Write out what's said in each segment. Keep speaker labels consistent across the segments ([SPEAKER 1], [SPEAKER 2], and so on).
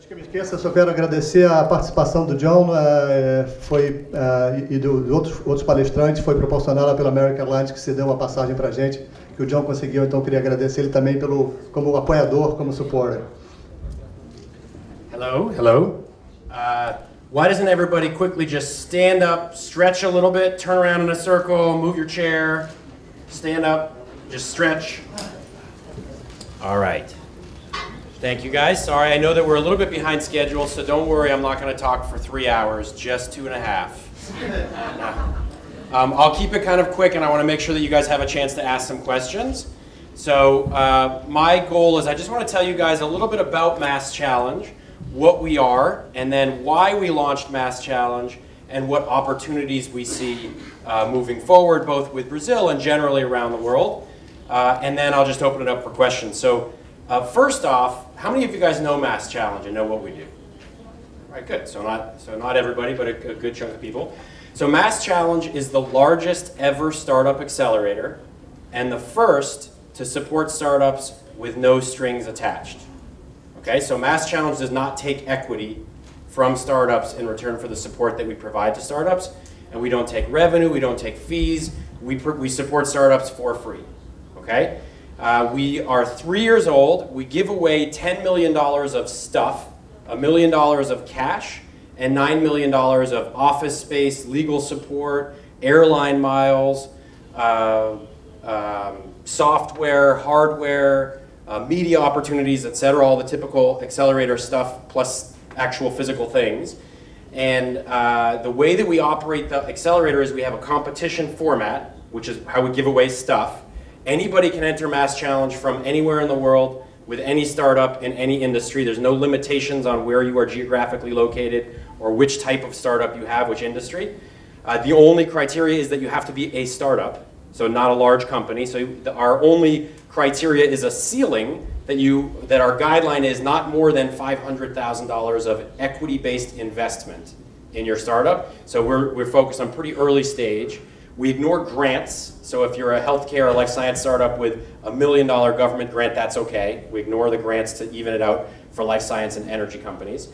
[SPEAKER 1] Antes que eu me esqueça, só quero agradecer a participação do John e dos outros palestrantes, foi proporcionada pela American Airlines, que cedeu uma passagem para a gente, que o John conseguiu, então eu queria agradecer ele também como apoiador, como supporter.
[SPEAKER 2] Hello, hello. Why doesn't everybody quickly just stand up, stretch a little bit, turn around in a circle, move your chair, stand up, just stretch. All right. Thank you guys. Sorry, I know that we're a little bit behind schedule, so don't worry, I'm not going to talk for 3 hours, just 2.5. I'll keep it kind of quick, and I want to make sure that you guys have a chance to ask some questions. So my goal is I just want to tell you guys a little bit about Mass Challenge, what we are, and then why we launched Mass Challenge, and what opportunities we see moving forward, both with Brazil and generally around the world. And then I'll just open it up for questions. So first off, how many of you guys know Mass Challenge and know what we do? All right, good. So not everybody, but a good chunk of people. So Mass Challenge is the largest ever startup accelerator and the first to support startups with no strings attached. Okay, so Mass Challenge does not take equity from startups in return for the support that we provide to startups, and we don't take revenue, we don't take fees, we support startups for free. Okay, we are 3 years old. We give away $10 million of stuff, $1 million of cash, and $9 million of office space, legal support, airline miles, software, hardware, media opportunities, etc. All the typical accelerator stuff plus actual physical things. And the way that we operate the accelerator is we have a competition format, which is how we give away stuff. Anybody can enter Mass Challenge from anywhere in the world with any startup in any industry. There's no limitations on where you are geographically located or which type of startup you have, which industry. The only criteria is that you have to be a startup, so not a large company. So our only criteria is a ceiling that our guideline is not more than $500,000 of equity-based investment in your startup. So we're focused on pretty early stage. We ignore grants, so if you're a healthcare or life science startup with $1 million government grant, that's okay. We ignore the grants to even it out for life science and energy companies.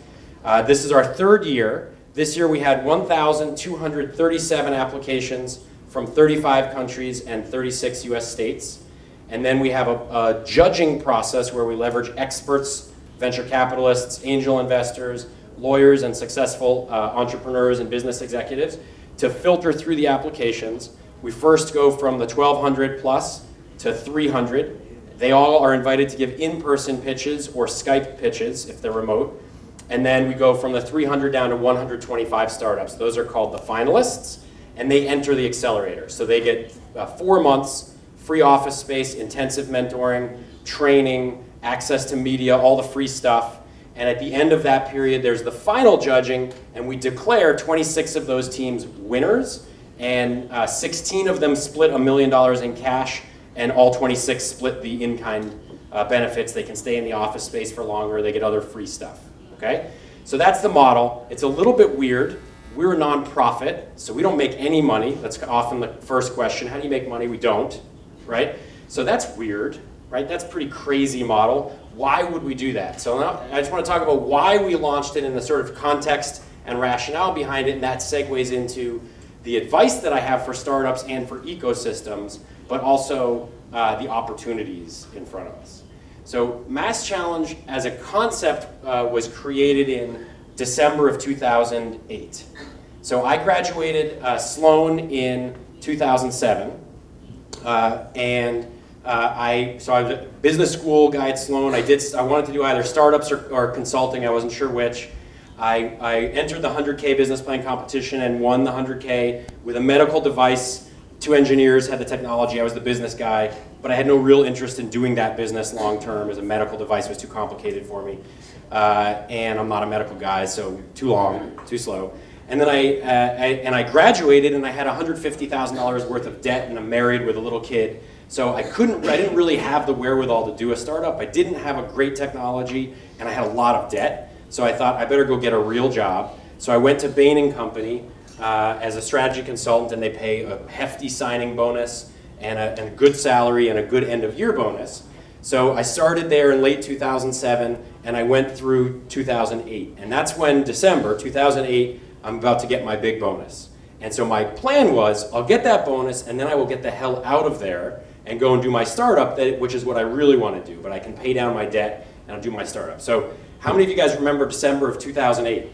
[SPEAKER 2] This is our 3rd year. This year we had 1,237 applications from 35 countries and 36 US states. And then we have a judging process where we leverage experts, venture capitalists, angel investors, lawyers, and successful entrepreneurs and business executives to filter through the applications. We first go from the 1,200 plus to 300. They all are invited to give in-person pitches or Skype pitches if they're remote. And then we go from the 300 down to 125 startups. Those are called the finalists, and they enter the accelerator. So they get 4 months, free office space, intensive mentoring, training, access to media, all the free stuff. And at the end of that period, there's the final judging, and we declare 26 of those teams winners, and 16 of them split $1 million in cash, and all 26 split the in-kind benefits. They can stay in the office space for longer, they get other free stuff, okay? So that's the model. It's a little bit weird. We're a nonprofit, so we don't make any money. That's often the first question. How do you make money? We don't, right? So that's weird, right? That's a pretty crazy model. Why would we do that? So now I just want to talk about why we launched it in the sort of context and rationale behind it, and that segues into the advice that I have for startups and for ecosystems, but also the opportunities in front of us. So Mass Challenge as a concept was created in December of 2008. So I graduated Sloan in 2007, I was a business school guy at Sloan. I wanted to do either startups or consulting. I wasn't sure which. I entered the 100K business plan competition and won the 100K with a medical device. 2 engineers had the technology. I was the business guy, but I had no real interest in doing that business long term, as a medical device was too complicated for me. And I'm not a medical guy, so too long, too slow. And then I graduated, and I had $150,000 worth of debt, and I'm married with a little kid. So I didn't really have the wherewithal to do a startup. I didn't have a great technology, and I had a lot of debt. So I thought I better go get a real job. So I went to Bain & Company as a strategy consultant, and they pay a hefty signing bonus and a good salary and a good end of year bonus. So I started there in late 2007, and I went through 2008. And that's when, December 2008, I'm about to get my big bonus. And so my plan was, I'll get that bonus, and then I will get the hell out of there and go and do my startup, which is what I really want to do. But I can pay down my debt, and I'll do my startup. So how many of you guys remember December of 2008?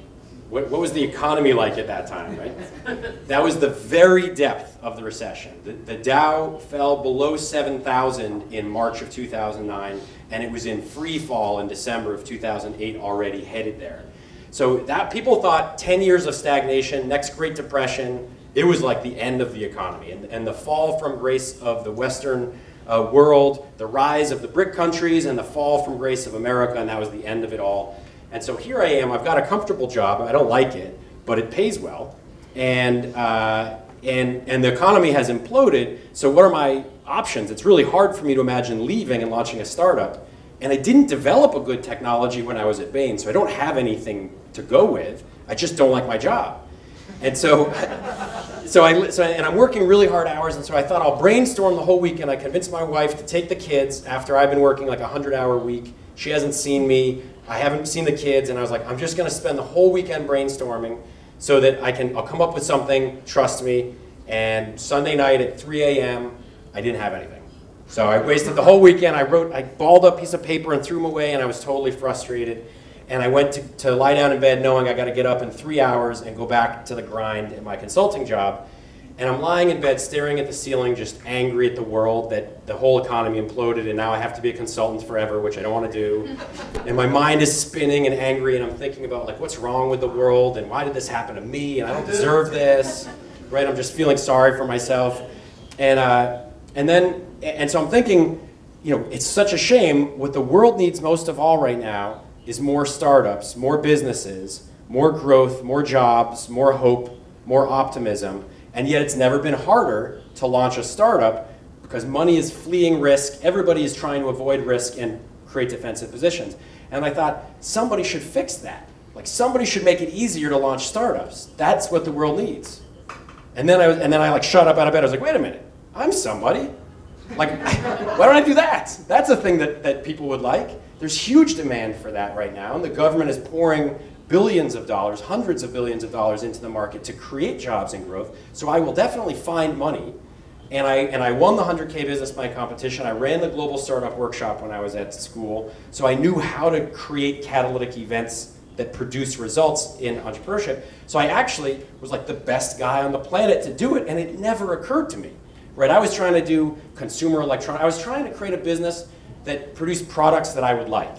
[SPEAKER 2] What was the economy like at that time, right? That was the very depth of the recession. The Dow fell below 7,000 in March of 2009, and it was in free fall in December of 2008, already headed there. So that people thought 10 years of stagnation, next Great Depression, it was like the end of the economy. And the fall from grace of the Western world, the rise of the BRIC countries, and the fall from grace of America, and that was the end of it all. And so here I am, I've got a comfortable job, I don't like it, but it pays well, and the economy has imploded, so what are my options? It's really hard for me to imagine leaving and launching a startup, and I didn't develop a good technology when I was at Bain, so I don't have anything to go with, I just don't like my job. And and I'm working really hard hours, and so I thought I'll brainstorm the whole weekend. I convinced my wife to take the kids after I've been working like a 100-hour week. She hasn't seen me, I haven't seen the kids, and I was like, I'm just gonna spend the whole weekend brainstorming so that I'll come up with something, trust me, and Sunday night at 3 a.m., I didn't have anything. So I wasted the whole weekend, I balled up a piece of paper and threw them away, and I was totally frustrated. And I went to lie down in bed knowing I gotta get up in 3 hours and go back to the grind at my consulting job. And I'm lying in bed staring at the ceiling, just angry at the world that the whole economy imploded and now I have to be a consultant forever, which I don't want to do. And my mind is spinning and angry, and I'm thinking about like what's wrong with the world and why did this happen to me and I don't deserve this, right? I'm just feeling sorry for myself. And so I'm thinking, you know, it's such a shame. What the world needs most of all right now is more startups, more businesses, more growth, more jobs, more hope, more optimism. And yet it's never been harder to launch a startup because money is fleeing risk. Everybody is trying to avoid risk and create defensive positions. And I thought somebody should fix that. Like somebody should make it easier to launch startups. That's what the world needs. And then I like shot up out of bed. I was like, wait a minute, I'm somebody. Like, why don't I do that? That's a thing that people would like. There's huge demand for that right now, and the government is pouring billions of dollars, hundreds of billions of dollars into the market to create jobs and growth. So I will definitely find money. And I won the 100K Business Plan competition. I ran the Global Startup Workshop when I was at school. So I knew how to create catalytic events that produce results in entrepreneurship. So I actually was like the best guy on the planet to do it, and it never occurred to me. Right? I was trying to do consumer electronics. I was trying to create a business that produced products that I would like.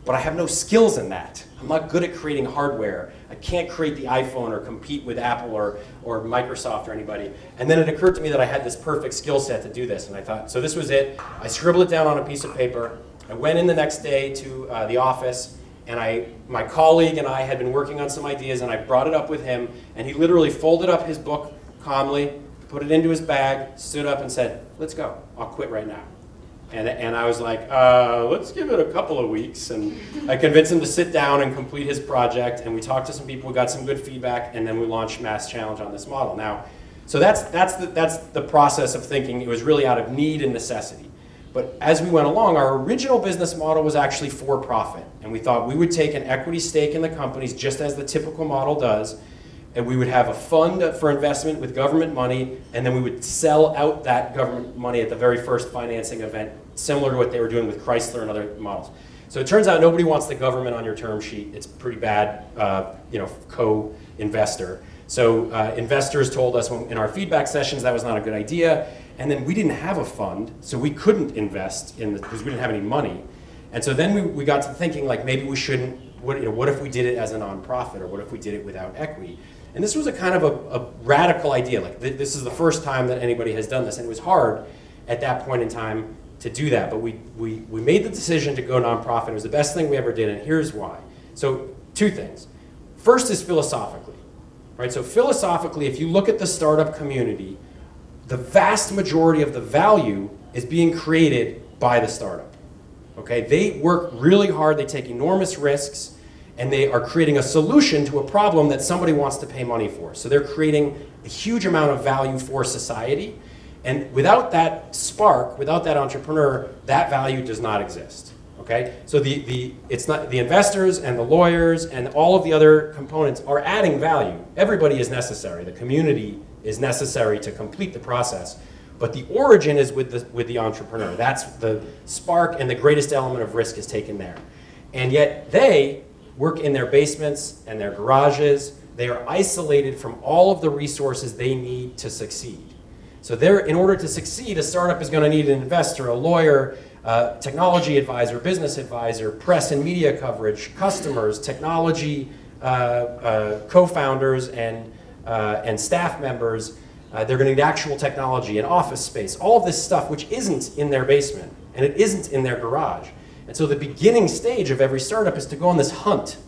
[SPEAKER 2] But I have no skills in that. I'm not good at creating hardware. I can't create the iPhone or compete with Apple or Microsoft or anybody. And then it occurred to me that I had this perfect skill set to do this. And I thought, so this was it. I scribbled it down on a piece of paper. I went in the next day to the office, and my colleague and I had been working on some ideas, and I brought it up with him, and he literally folded up his book calmly, put it into his bag, stood up and said, let's go. I'll quit right now. And I was like, let's give it a couple of weeks. And I convinced him to sit down and complete his project. And we talked to some people, we got some good feedback, and then we launched Mass Challenge on this model. Now, so that's the process of thinking. It was really out of need and necessity. But as we went along, our original business model was actually for profit. And we thought we would take an equity stake in the companies, just as the typical model does. And we would have a fund for investment with government money, and then we would sell out that government money at the very first financing event, similar to what they were doing with Chrysler and other models. So it turns out nobody wants the government on your term sheet. It's pretty bad, co-investor. So investors told us in our feedback sessions that was not a good idea, and then we didn't have a fund, so we couldn't invest in because we didn't have any money. And so then we got to thinking like maybe we shouldn't. What if we did it as a nonprofit, or what if we did it without equity? And this was a kind of a radical idea. Like this is the first time that anybody has done this, and it was hard at that point in time to do that. But we made the decision to go nonprofit. It was the best thing we ever did, and here's why. So two things. First is philosophically, right? So philosophically, if you look at the startup community, the vast majority of the value is being created by the startup. Okay, they work really hard. They take enormous risks. And they are creating a solution to a problem that somebody wants to pay money for. So they're creating a huge amount of value for society. And without that spark, without that entrepreneur, that value does not exist. Okay? So it's not the investors and the lawyers and all of the other components are adding value. Everybody is necessary. The community is necessary to complete the process. But the origin is with the entrepreneur. That's the spark, and the greatest element of risk is taken there. And yet they work in their basements and their garages. They are isolated from all of the resources they need to succeed. So in order to succeed, a startup is going to need an investor, a lawyer, technology advisor, business advisor, press and media coverage, customers, technology co-founders and staff members. They're going to need actual technology and office space, all of this stuff which isn't in their basement and it isn't in their garage. And so the beginning stage of every startup is to go on this hunt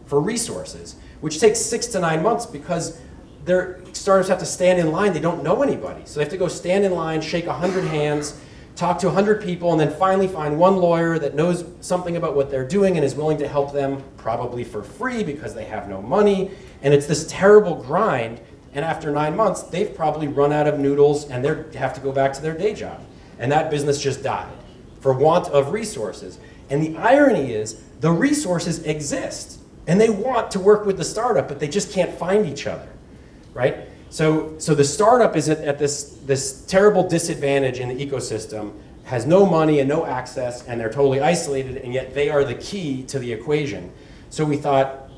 [SPEAKER 2] for resources, which takes 6 to 9 months because their startups have to stand in line. They don't know anybody. So they have to go stand in line, shake 100 hands, talk to 100 people, and then finally find one lawyer that knows something about what they're doing and is willing to help them, probably for free because they have no money. And it's this terrible grind. And after 9 months, they've probably run out of noodles and they have to go back to their day job. And that business just died for want of resources. And the irony is the resources exist and they want to work with the startup, but they just can't find each other, right? So the startup is at this terrible disadvantage in the ecosystem, has no money and no access, and they're totally isolated, and yet they are the key to the equation. So we thought,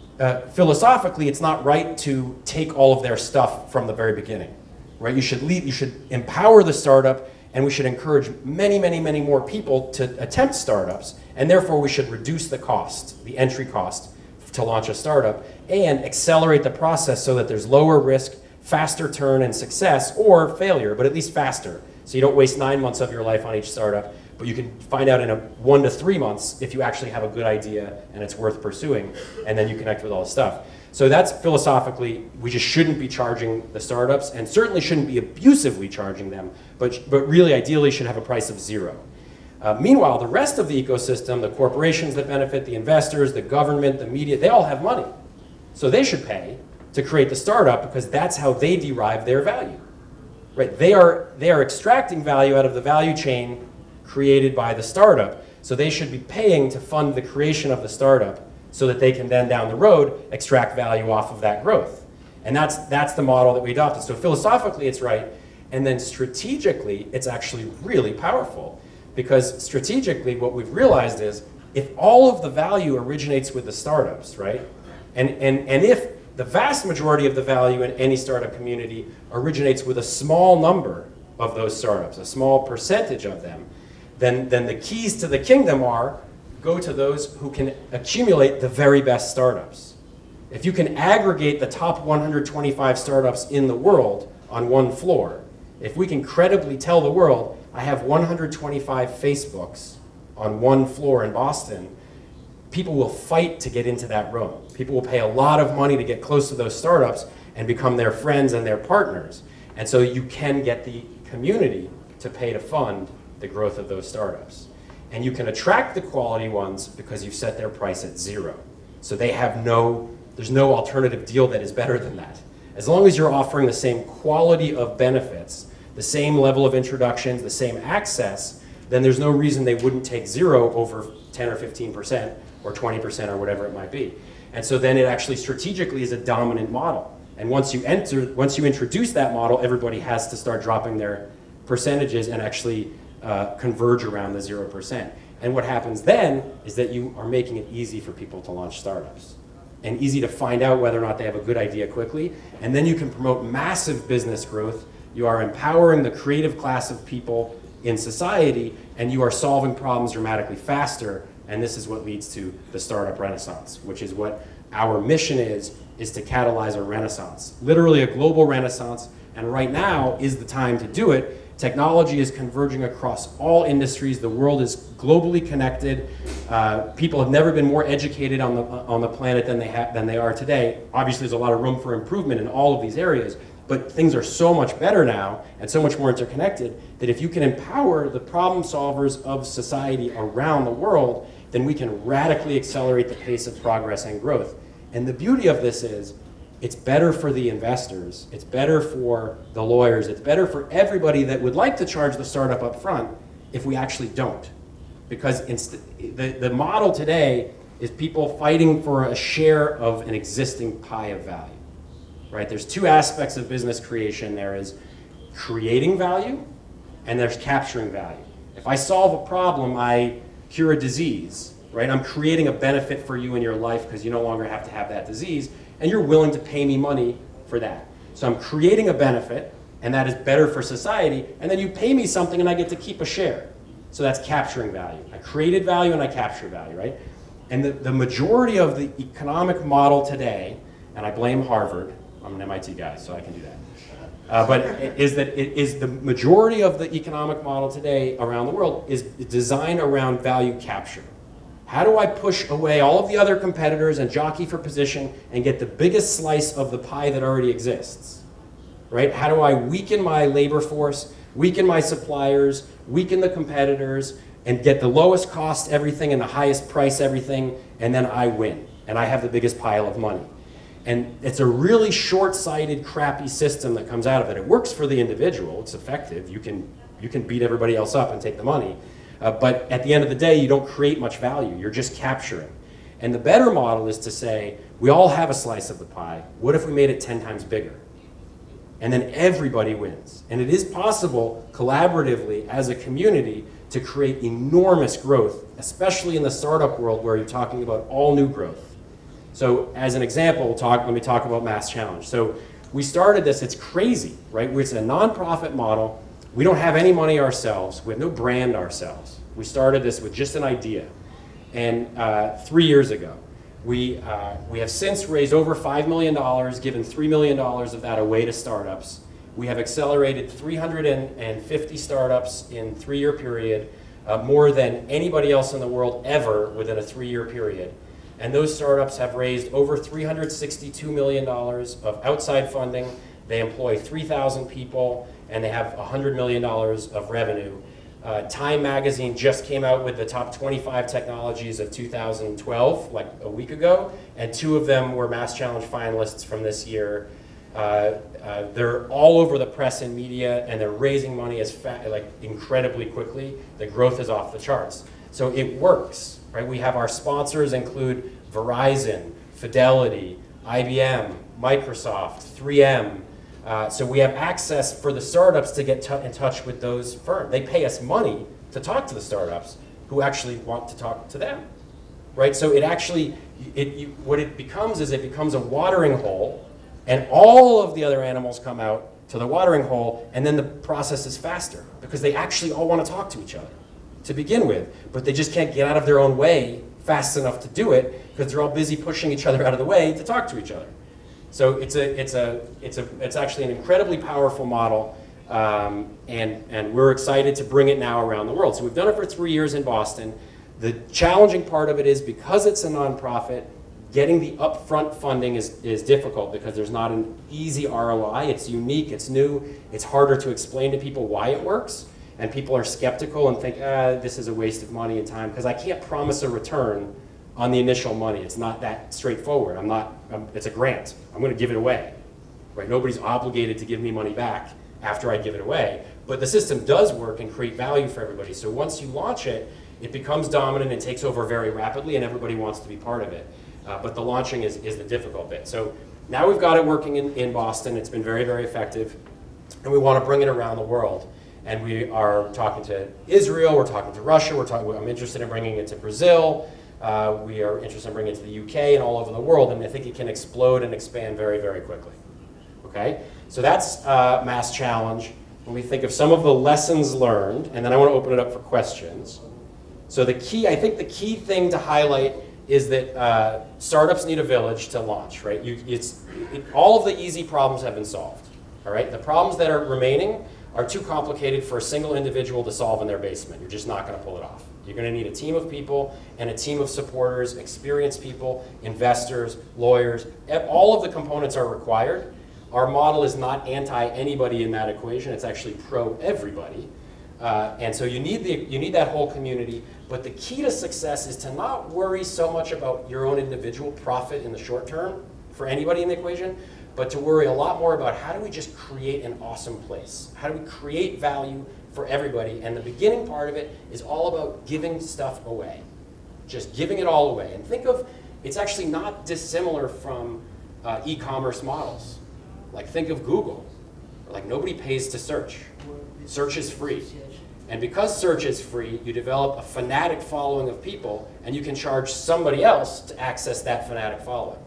[SPEAKER 2] philosophically, it's not right to take all of their stuff from the very beginning, right? You should empower the startup, and we should encourage many, many, many more people to attempt startups, and therefore we should reduce the cost, the entry cost to launch a startup, and accelerate the process so that there's lower risk, faster turn and success, or failure, but at least faster. So you don't waste 9 months of your life on each startup, but you can find out in 1 to 3 months if you actually have a good idea and it's worth pursuing, and then you connect with all the stuff. So that's philosophically, we just shouldn't be charging the startups, and certainly shouldn't be abusively charging them, but really ideally should have a price of 0. Meanwhile, the rest of the ecosystem, the corporations that benefit, the investors, the government, the media, they all have money. So they should pay to create the startup because that's how they derive their value. Right? They are extracting value out of the value chain created by the startup, so they should be paying to fund the creation of the startup so that they can then down the road extract value off of that growth. And that's the model that we adopted. So philosophically it's right, and then strategically it's actually really powerful, because strategically what we've realized is if all of the value originates with the startups, right, and if the vast majority of the value in any startup community originates with a small number of those startups, a small percentage of them, then the keys to the kingdom are go to those who can accumulate the very best startups. If you can aggregate the top 125 startups in the world on one floor, if we can credibly tell the world, I have 125 Facebooks on one floor in Boston, people will fight to get into that room. People will pay a lot of money to get close to those startups and become their friends and their partners. And so you can get the community to pay to fund the growth of those startups. And you can attract the quality ones because you've set their price at 0. So they have there's no alternative deal that is better than that. As long as you're offering the same quality of benefits, the same level of introductions, the same access, then there's no reason they wouldn't take 0 over 10 or 15% or 20% or whatever it might be. And so then it actually strategically is a dominant model. And once you introduce that model, everybody has to start dropping their percentages and actually converge around the 0%. And what happens then is that you are making it easy for people to launch startups and easy to find out whether or not they have a good idea quickly. And then you can promote massive business growth. You are empowering the creative class of people in society, and you are solving problems dramatically faster. And this is what leads to the startup renaissance, which is what our mission is to catalyze a renaissance, literally a global renaissance. And right now is the time to do it. Technology is converging across all industries. The world is globally connected. People have never been more educated on the planet than they are today. Obviously, there's a lot of room for improvement in all of these areas, but things are so much better now and so much more interconnected that if you can empower the problem solvers of society around the world, then we can radically accelerate the pace of progress and growth. And the beauty of this is it's better for the investors, it's better for the lawyers, it's better for everybody that would like to charge the startup up front if we actually don't. Because the model today is people fighting for a share of an existing pie of value, right? There's two aspects of business creation. There is creating value, and there's capturing value. If I solve a problem, I cure a disease, right? I'm creating a benefit for you in your life because you no longer have to have that disease, and you're willing to pay me money for that. So I'm creating a benefit, and that is better for society, and then you pay me something and I get to keep a share. So that's capturing value. I created value and I capture value, right? And the majority of the economic model today, and I blame Harvard, I'm an MIT guy, so I can do that, but the majority of the economic model today around the world is designed around value capture. How do I push away all of the other competitors and jockey for position and get the biggest slice of the pie that already exists, right? How do I weaken my labor force, weaken my suppliers, weaken the competitors, and get the lowest cost everything and the highest price everything, and then I win, and I have the biggest pile of money. And it's a really short-sighted, crappy system that comes out of it. It works for the individual, it's effective, you can beat everybody else up and take the money, but at the end of the day, you don't create much value, you're just capturing. And the better model is to say, we all have a slice of the pie, what if we made it 10 times bigger? And then everybody wins. And it is possible, collaboratively, as a community, to create enormous growth, especially in the startup world where you're talking about all new growth. So as an example, let me talk about Mass Challenge. So we started this, it's crazy, right? It's a nonprofit model. We don't have any money ourselves. We have no brand ourselves. We started this with just an idea. And 3 years ago, we have since raised over $5 million, given $3 million of that away to startups. We have accelerated 350 startups in a 3-year period, more than anybody else in the world ever within a 3-year period. And those startups have raised over $362 million of outside funding. They employ 3,000 people, and they have $100 million of revenue. Time magazine just came out with the top 25 technologies of 2012, like a week ago, and 2 of them were Mass Challenge finalists from this year. They're all over the press and media, and they're raising money incredibly quickly. The growth is off the charts. So it works, right? We have our sponsors include Verizon, Fidelity, IBM, Microsoft, 3M. So we have access for the startups to get in touch with those firms. They pay us money to talk to the startups who actually want to talk to them, right? So it actually, what it becomes is it becomes a watering hole, and all of the other animals come out to the watering hole, and then the process is faster because they actually all want to talk to each other to begin with, but they just can't get out of their own way fast enough to do it because they're all busy pushing each other out of the way to talk to each other. So it's actually an incredibly powerful model, and we're excited to bring it now around the world. So we've done it for 3 years in Boston. The challenging part of it is because it's a nonprofit, getting the upfront funding is difficult because there's not an easy ROI. It's unique, it's new, it's harder to explain to people why it works, and people are skeptical and think, this is a waste of money and time, because I can't promise a return on the initial money. It's not that straightforward. It's a grant. I'm going to give it away, right? Nobody's obligated to give me money back after I give it away, but the system does work and create value for everybody. So once you launch it, it becomes dominant and takes over very rapidly, and everybody wants to be part of it. But the launching is the difficult bit. So now we've got it working in Boston. It's been very, very effective, and we want to bring it around the world. And we are talking to Israel, we're talking to Russia, I'm interested in bringing it to Brazil. We are interested in bringing it to the UK and all over the world, and I think it can explode and expand very, very quickly. Okay? So that's Mass Challenge. When we think of some of the lessons learned, and then I want to open it up for questions. So I think the key thing to highlight is that startups need a village to launch, right? All of the easy problems have been solved, all right? The problems that are remaining are too complicated for a single individual to solve in their basement. You're just not going to pull it off. You're going to need a team of people and a team of supporters, experienced people, investors, lawyers. All of the components are required. Our model is not anti-anybody in that equation. It's actually pro-everybody. And so you need that whole community. But the key to success is to not worry so much about your own individual profit in the short term. for anybody in the equation, but to worry a lot more about how do we just create an awesome place? How do we create value for everybody? And the beginning part of it is all about giving stuff away. Just giving it all away. And think of, it's actually not dissimilar from e-commerce models. Like think of Google. Like nobody pays to search. Search is free. And because search is free, you develop a fanatic following of people, and you can charge somebody else to access that fanatic following.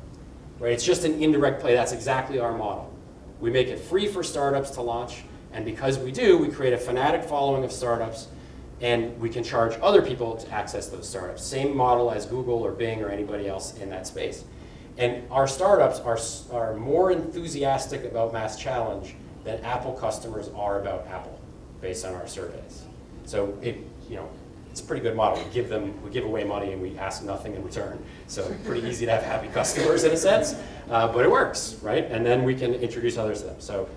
[SPEAKER 2] Right? It's just an indirect play. That's exactly our model. We make it free for startups to launch, and because we do, we create a fanatic following of startups, and we can charge other people to access those startups. Same model as Google or Bing or anybody else in that space. And our startups are more enthusiastic about Mass Challenge than Apple customers are about Apple, based on our surveys. So it's a pretty good model. We give away money and we ask nothing in return. So pretty easy to have happy customers in a sense, but it works, right? And then we can introduce others to them. So,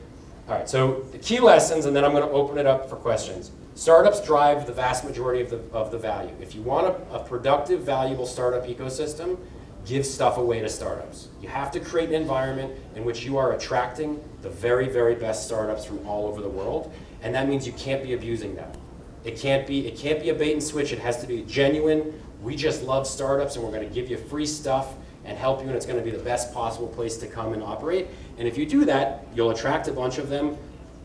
[SPEAKER 2] all right, so the key lessons, and then I'm gonna open it up for questions. Startups drive the vast majority of the value. If you want a productive, valuable startup ecosystem, give stuff away to startups. You have to create an environment in which you are attracting the very, very best startups from all over the world, and that means you can't be abusing them. It can't be a bait and switch. It has to be genuine. We just love startups, and we're going to give you free stuff and help you, and it's going to be the best possible place to come and operate. And if you do that, you'll attract a bunch of them.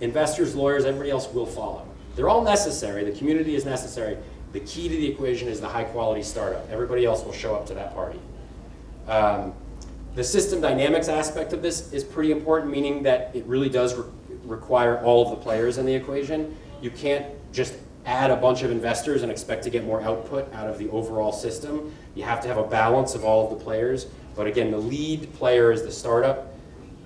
[SPEAKER 2] Investors, lawyers, everybody else will follow. They're all necessary. The community is necessary. The key to the equation is the high-quality startup. Everybody else will show up to that party. The system dynamics aspect of this is pretty important, meaning that it really does require all of the players in the equation. You can't just add a bunch of investors and expect to get more output out of the overall system. You have to have a balance of all of the players. But again, the lead player is the startup,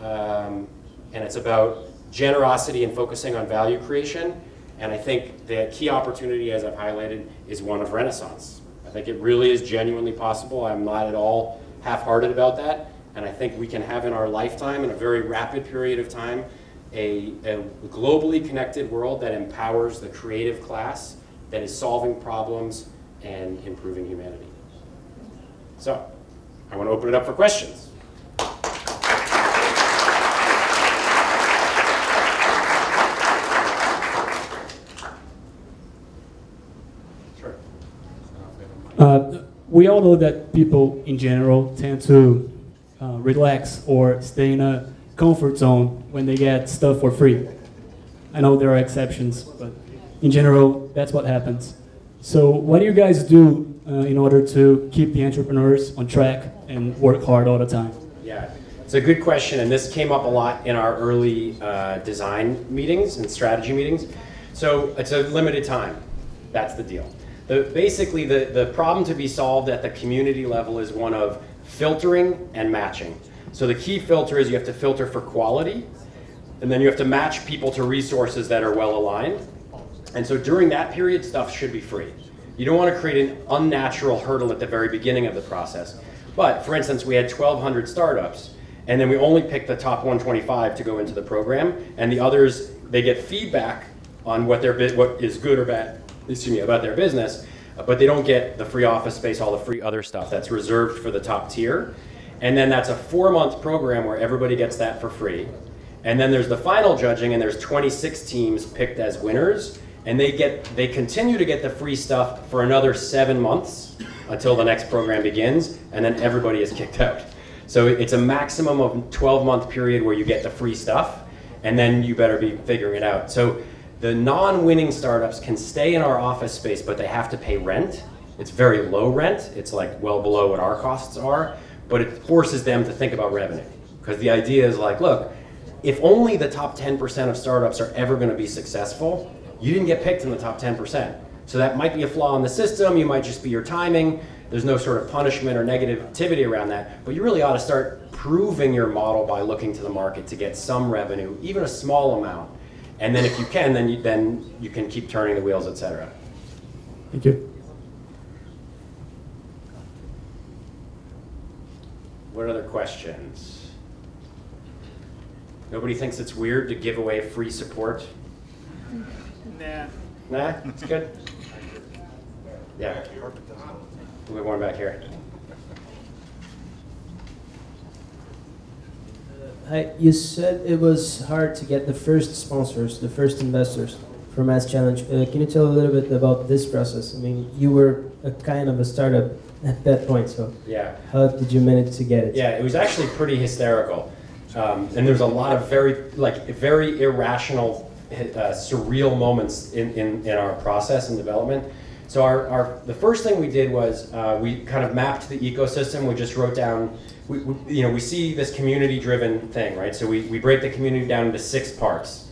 [SPEAKER 2] and it's about generosity and focusing on value creation. And I think the key opportunity, as I've highlighted, is one of renaissance. I think it really is genuinely possible. I'm not at all half-hearted about that. And I think we can have in our lifetime, in a very rapid period of time, a globally connected world that empowers the creative class, that is solving problems and improving humanity. So, I want to open it up for questions. Sure.
[SPEAKER 3] We all know that people in general tend to relax or stay in a comfort zone when they get stuff for free. I know there are exceptions, but in general, that's what happens. So what do you guys do in order to keep the entrepreneurs on track and work hard all the time?
[SPEAKER 2] Yeah, it's a good question, and this came up a lot in our early design meetings and strategy meetings. So it's a limited time. That's the deal. Basically, the problem to be solved at the community level is one of filtering and matching. So the key filter is you have to filter for quality, and then you have to match people to resources that are well aligned. And so during that period, stuff should be free. You don't want to create an unnatural hurdle at the very beginning of the process. But for instance, we had 1,200 startups, and then we only picked the top 125 to go into the program, and the others, they get feedback on what is good or bad, about their business, but they don't get the free office space, all the free other stuff that's reserved for the top tier. And then that's a 4-month program where everybody gets that for free. And then there's the final judging, and there's 26 teams picked as winners, and they continue to get the free stuff for another 7 months until the next program begins, and then everybody is kicked out. So it's a maximum of 12-month period where you get the free stuff, and then you better be figuring it out. So the non-winning startups can stay in our office space, but they have to pay rent. It's very low rent. It's like well below what our costs are, but it forces them to think about revenue. Because the idea is like, look, if only the top 10% of startups are ever going to be successful, you didn't get picked in the top 10%. So that might be a flaw in the system. You might just be your timing. There's no sort of punishment or negativity around that. But you really ought to start proving your model by looking to the market to get some revenue, even a small amount. And then if you can, then you can keep turning the wheels, et cetera.
[SPEAKER 3] Thank you.
[SPEAKER 2] What other questions? Nobody thinks it's weird to give away free support?
[SPEAKER 4] Nah.
[SPEAKER 2] Nah? It's good? Yeah. We have one back here.
[SPEAKER 5] Hi, you said it was hard to get the first sponsors, the first investors for Mass Challenge. Can you tell a little bit about this process? I mean, you were a kind of a startup at that point, so
[SPEAKER 2] Yeah.
[SPEAKER 5] how did you manage to get it?
[SPEAKER 2] Yeah, it was actually pretty hysterical. And there's a lot of very irrational, surreal moments in our process and development. So the first thing we did was we kind of mapped the ecosystem. We just wrote down, we see this community-driven thing, right? So we break the community down into 6 parts: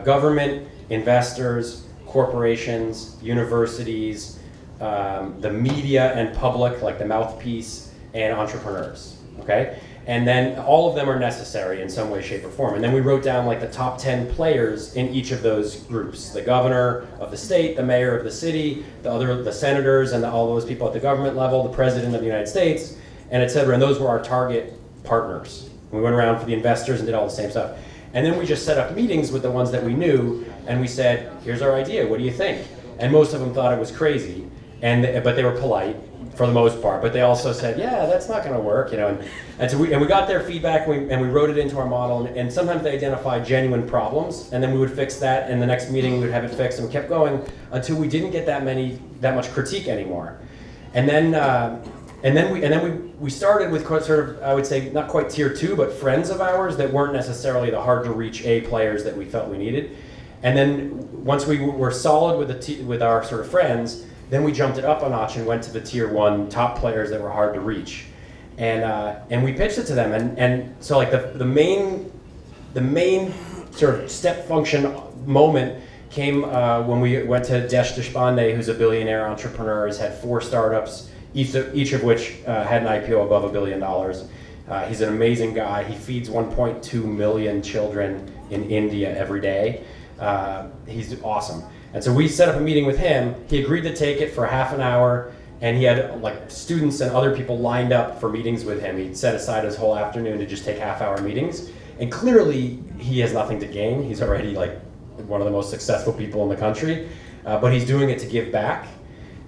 [SPEAKER 2] government, investors, corporations, universities, the media and public, like the mouthpiece, and entrepreneurs. Okay. And then all of them are necessary in some way, shape, or form. And then we wrote down like the top 10 players in each of those groups: the governor of the state, the mayor of the city, the senators, and all those people at the government level, the president of the United States, and et cetera. And those were our target partners. We went around for the investors and did all the same stuff. And then we just set up meetings with the ones that we knew, and we said, here's our idea, what do you think? And most of them thought it was crazy, but they were polite for the most part, but they also said, yeah, that's not going to work, and so we got their feedback, and we wrote it into our model, and sometimes they identified genuine problems, and then we would fix that, and the next meeting we would have it fixed, and we kept going until we didn't get that much critique anymore. And then we started with sort of, I would say, not quite tier 2, but friends of ours that weren't necessarily the hard to reach A players that we felt we needed. And then once we were solid with our sort of friends, then we jumped it up a notch and went to the tier 1 top players that were hard to reach, and we pitched it to them. And so like the main sort of step function moment came when we went to Desh Deshpande, who's a billionaire entrepreneur. He's had 4 startups, each of which had an IPO above $1 billion. He's an amazing guy. He feeds 1.2 million children in India every day. He's awesome. And so we set up a meeting with him. He agreed to take it for half an hour, and he had like students and other people lined up for meetings with him. He'd set aside his whole afternoon to just take half-hour meetings. And clearly, he has nothing to gain. He's already like one of the most successful people in the country, but he's doing it to give back.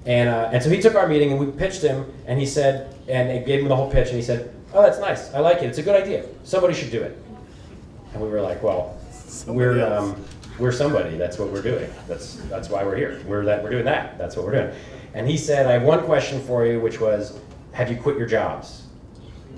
[SPEAKER 2] And so he took our meeting, and we pitched him, and he said, and it gave him the whole pitch, and he said, oh, that's nice. I like it. It's a good idea. Somebody should do it. And we were like, well, we're somebody. That's what we're doing. That's why we're here. We're doing that. That's what we're doing. And he said, I have one question for you, which was, have you quit your jobs?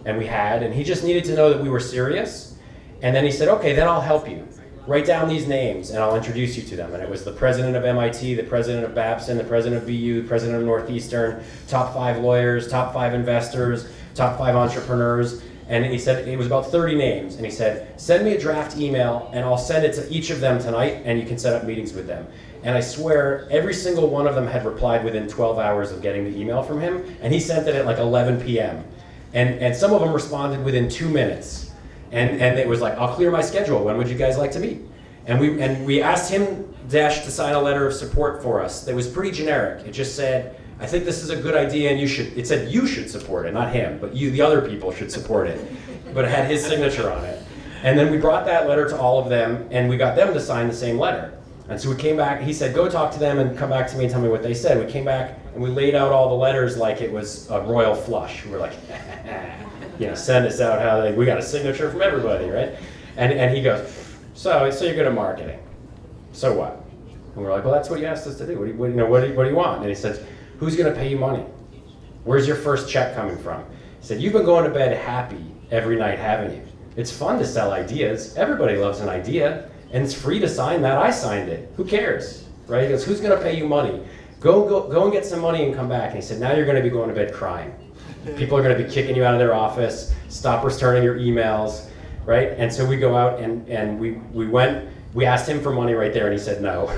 [SPEAKER 2] And we had, and he just needed to know that we were serious. And then he said, okay, then I'll help you. Write down these names, and I'll introduce you to them. And it was the president of MIT, the president of Babson, the president of BU, the president of Northeastern, top 5 lawyers, top 5 investors, top 5 entrepreneurs. And he said, it was about 30 names, and he said, send me a draft email, and I'll send it to each of them tonight, and you can set up meetings with them. And I swear, every single one of them had replied within 12 hours of getting the email from him, and he sent it at like 11 p.m. And some of them responded within 2 minutes. And it was like, I'll clear my schedule, when would you guys like to meet? And we asked him, Dash, to sign a letter of support for us that was pretty generic. It just said, I think this is a good idea, and it said you should support it, not him, but you, the other people, should support it. But it had his signature on it. And then we brought that letter to all of them, and we got them to sign the same letter. And so we came back, he said, go talk to them and come back to me and tell me what they said. We came back, and we laid out all the letters like it was a royal flush. We were like, send us out we got a signature from everybody, right? And he goes, so you're good at marketing. So what? And we're like, well, that's what you asked us to do. What do you want? And he says, who's going to pay you money? Where's your first check coming from? He said, you've been going to bed happy every night, haven't you? It's fun to sell ideas. Everybody loves an idea, and it's free to sign that. I signed it. Who cares, right? He goes, who's going to pay you money? Go and get some money and come back. And he said, now you're going to be going to bed crying. People are going to be kicking you out of their office, stop returning your emails, right? And so we go out and we went. We asked him for money right there, and he said no.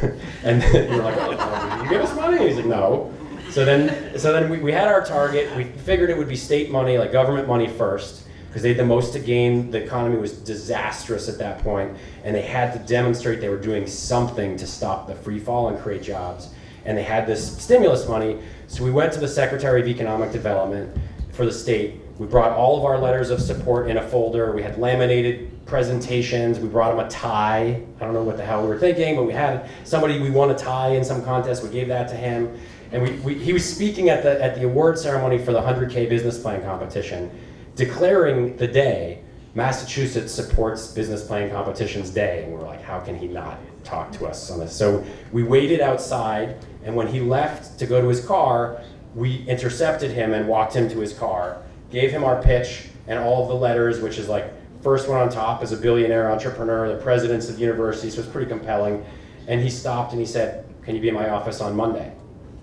[SPEAKER 2] And we were like, oh, did you give us money? And he's like, no. So then we had our target. We figured it would be state money, like government money first, because they had the most to gain. The economy was disastrous at that point, and they had to demonstrate they were doing something to stop the free fall and create jobs. And they had this stimulus money, so we went to the Secretary of Economic Development for the state. We brought all of our letters of support in a folder. We had laminated presentations. We brought him a tie. I don't know what the hell we were thinking, but we had somebody, we won a tie in some contest. We gave that to him. And he was speaking at the award ceremony for the 100K business plan competition, declaring the day Massachusetts supports business planning competitions day, and we're like, how can he not talk to us on this? So we waited outside, and when he left to go to his car, we intercepted him and walked him to his car, gave him our pitch and all of the letters, which is like, first one on top is a billionaire entrepreneur, the presidents of universities, so it's pretty compelling. And he stopped and he said, can you be in my office on Monday?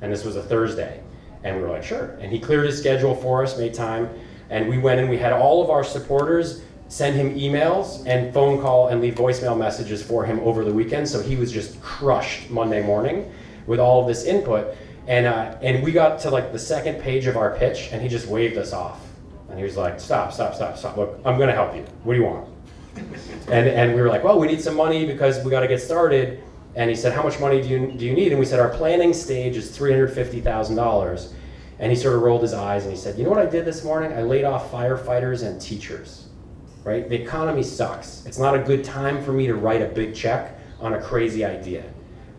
[SPEAKER 2] And this was a Thursday. And we were like, sure. And he cleared his schedule for us, made time. And we went and we had all of our supporters send him emails and phone call and leave voicemail messages for him over the weekend. So he was just crushed Monday morning with all of this input. And we got to like the second page of our pitch and he just waved us off. And he was like, stop. Look, I'm gonna help you. What do you want? And we were like, well, we need some money because we gotta get started. And he said, how much money do you need? And we said, our planning stage is $350,000. And he sort of rolled his eyes and he said, you know what I did this morning? I laid off firefighters and teachers, right? The economy sucks. It's not a good time for me to write a big check on a crazy idea.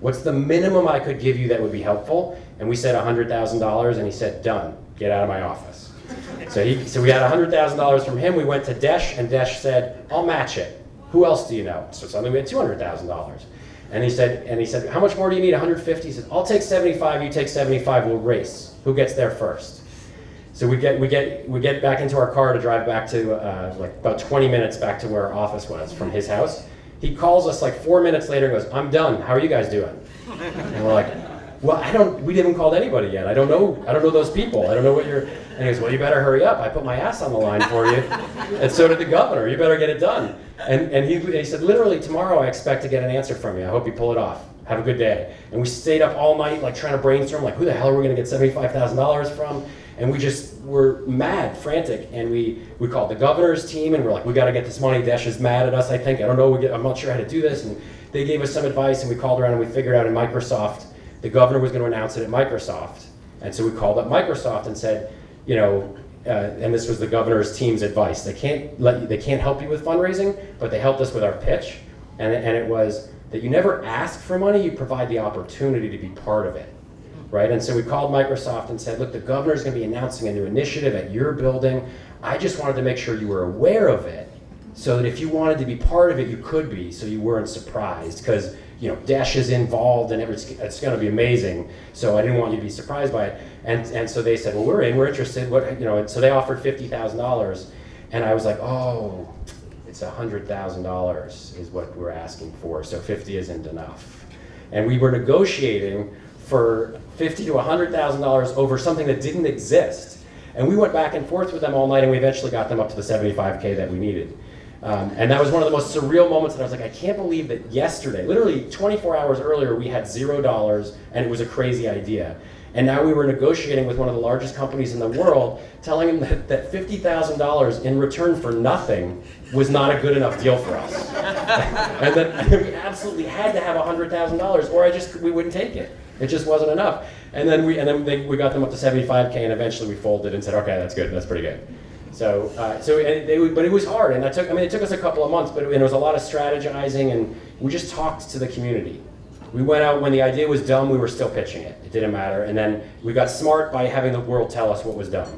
[SPEAKER 2] What's the minimum I could give you that would be helpful? And we said $100,000 and he said, done, get out of my office. So we had $100,000 from him. We went to Desh and Desh said, I'll match it. Who else do you know? So suddenly we had $200,000. And he said, how much more do you need? 150? He said, I'll take 75, you take 75, we'll race. Who gets there first? So we get back into our car to drive back to like about 20 minutes back to where our office was from his house. He calls us like 4 minutes later and goes, I'm done, how are you guys doing? And we're like, well, we haven't called anybody yet. I don't know those people. I don't know what you're, and he goes, well, you better hurry up. I put my ass on the line for you. And so did the governor. You better get it done. And he said, literally tomorrow I expect to get an answer from you. I hope you pull it off. Have a good day. And we stayed up all night like trying to brainstorm, like who the hell are we gonna get $75,000 from? And we just were mad, frantic. And we called the governor's team and we're like, we gotta get this money. Dash is mad at us, I think. I don't know, I'm not sure how to do this. And they gave us some advice and we called around and we figured out in Microsoft, the governor was gonna announce it at Microsoft. And so we called up Microsoft and said, you know, and this was the governor's team's advice. They can't help you with fundraising, but they helped us with our pitch. And it was that you never ask for money, you provide the opportunity to be part of it, right? And so we called Microsoft and said, look, the governor's gonna be announcing a new initiative at your building. I just wanted to make sure you were aware of it so that if you wanted to be part of it, you could be, so you weren't surprised. Because you know, Dash is involved and it's going to be amazing. So I didn't want you to be surprised by it. And so they said, well, we're interested. What, you know? And so they offered $50,000, and I was like, oh, it's $100,000 is what we're asking for. So 50 isn't enough. And we were negotiating for $50,000 to $100,000 over something that didn't exist. And we went back and forth with them all night, and we eventually got them up to the 75K that we needed. And that was one of the most surreal moments that I was like, I can't believe that yesterday, literally 24 hours earlier, we had $0 and it was a crazy idea. And now we were negotiating with one of the largest companies in the world, telling them that $50,000 in return for nothing was not a good enough deal for us. And that we absolutely had to have $100,000 or we wouldn't take it. It just wasn't enough. And then we got them up to 75K and eventually we folded and said, okay, that's good, that's pretty good. But it was hard, and it took us a couple of months, but there was a lot of strategizing, and we just talked to the community. We went out, when the idea was dumb, we were still pitching it. It didn't matter, and then we got smart by having the world tell us what was dumb.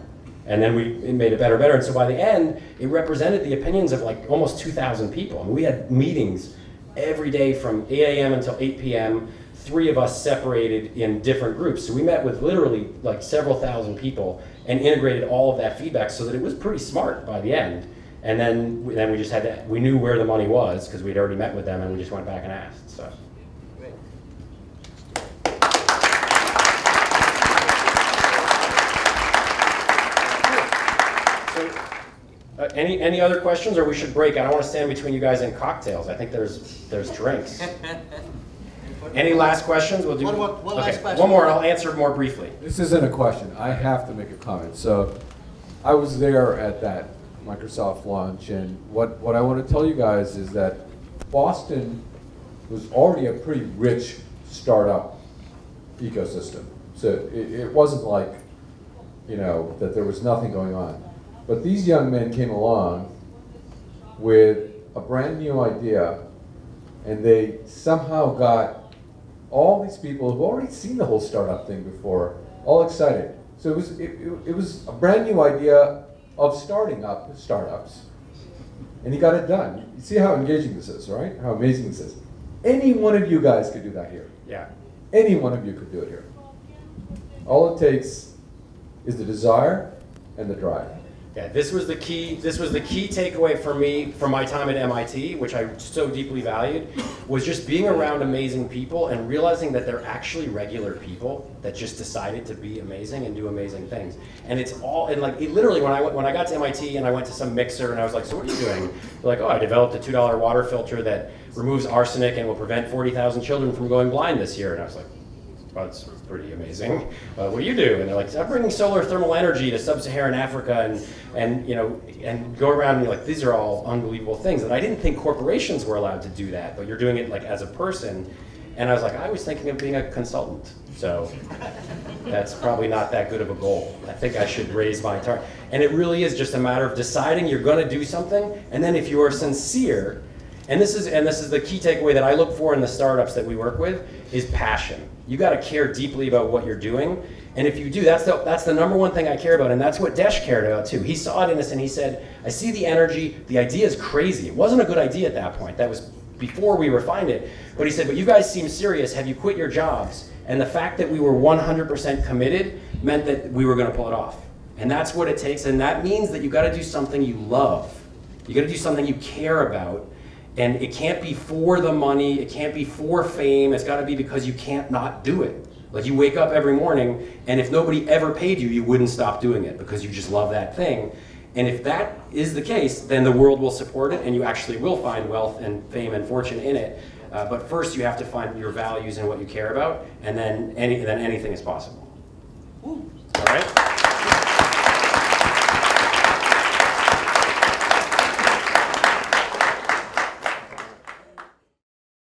[SPEAKER 2] And then it made it better and better, and so by the end, it represented the opinions of like almost 2,000 people. And we had meetings every day from 8 a.m. until 8 p.m., 3 of us separated in different groups. So we met with literally like several thousand people and integrated all of that feedback so that it was pretty smart by the end. And then we just we knew where the money was because we'd already met with them and we just went back and asked. So. Any other questions, or we should break? I don't want to stand between you guys and cocktails. I think there's drinks. Any last questions? We'll do
[SPEAKER 1] one last question.
[SPEAKER 2] One more, and I'll answer more briefly.
[SPEAKER 6] This isn't a question. I have to make a comment. So I was there at that Microsoft launch, and what I want to tell you guys is that Boston was already a pretty rich startup ecosystem. So it wasn't like, you know, that there was nothing going on. But these young men came along with a brand new idea, and they somehow got all these people who've already seen the whole startup thing before, all excited. So it was a brand new idea of starting up startups and he got it done. You see how engaging this is, right? How amazing this is. Any one of you guys could do that here.
[SPEAKER 2] Yeah.
[SPEAKER 6] Any one of you could do it here. All it takes is the desire and the drive.
[SPEAKER 2] Yeah, this was the key takeaway for me from my time at MIT, which I so deeply valued, was just being around amazing people and realizing that they're actually regular people that just decided to be amazing and do amazing things. And it's all, and like literally when I got to MIT and I went to some mixer and I was like, so what are you doing? They're like, oh, I developed a $2 water filter that removes arsenic and will prevent 40,000 children from going blind this year. And I was like, well, that's pretty amazing. What do you do? And they're like, I'm bringing solar thermal energy to sub-Saharan Africa and go around and you're like, these are all unbelievable things. And I didn't think corporations were allowed to do that, but you're doing it like as a person. And I was like, I was thinking of being a consultant. So that's probably not that good of a goal. I think I should raise my target. And it really is just a matter of deciding you're going to do something, and then if you are sincere, and this is the key takeaway that I look for in the startups that we work with, is passion. You got to care deeply about what you're doing, and if you do, that's the number one thing I care about, and that's what Desh cared about too. He saw it in us and he said, I see the energy, the idea is crazy. It wasn't a good idea at that point. That was before we refined it. But he said, but you guys seem serious. Have you quit your jobs? And the fact that we were 100% committed meant that we were going to pull it off. And that's what it takes, and that means that you got to do something you love. You got to do something you care about. And it can't be for the money, it can't be for fame, it's gotta be because you can't not do it. Like you wake up every morning, and if nobody ever paid you, you wouldn't stop doing it because you just love that thing. And if that is the case, then the world will support it, and you actually will find wealth and fame and fortune in it. But first you have to find your values and what you care about, and then anything is possible. All right?